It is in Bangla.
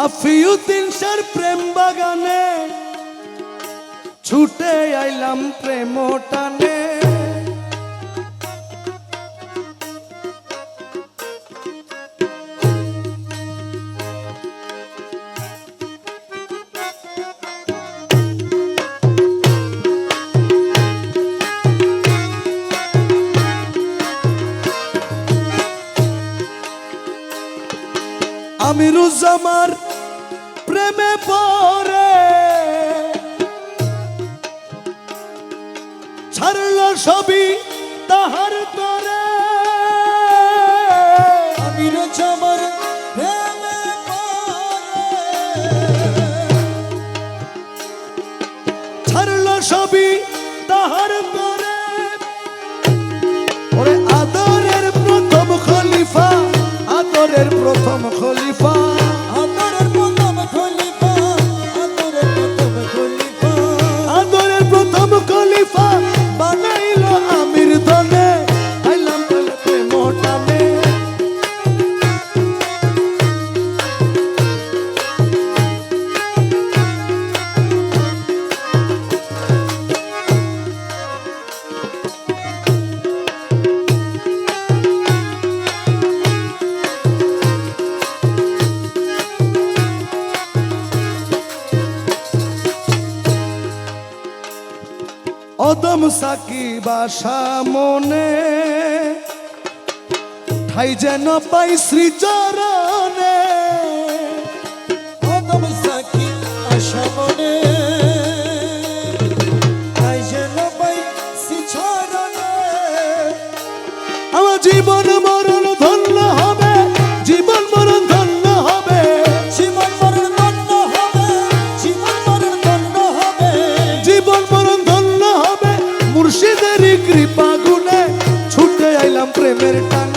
আফিউদ্দিন শাহর প্রেম বাগানে ছুটে আইলাম প্রেম টানে। আমিরুজ্জামান প্রেমে পড়ে ছাড়ল সবই তাহার তরে। আমিরুজ্জামান প্রেমে পড়ে ছাড়ল সবই তাহার তরে। ওরে আদরের প্রথম খলিফা, আদরের প্রথম খলিফা, আদরের প্রথম খলিফা, আদরের প্রথম খলিফা, আদরের প্রথম খলিফা বানাইল আমির ধনে। আইলাম প্রেম টানে। অদম সাকিব আশা মনে ঠাই যেন পাই শ্রীচরণে। অদম সাকিব আশা মনে তাই যেন পাই শ্রীচরণে। আমার জীবন মরণ ধন্য হবে, জীবন মরণ ধন্য হবে, জীবন মরণ ধন্য হবে, জীবন মরণ ধন্য হবে, জীবন মরণ ধন্য হবে মুর্শিদের কৃপা গুণে। ছুটে আইলাম প্রেমের টানে।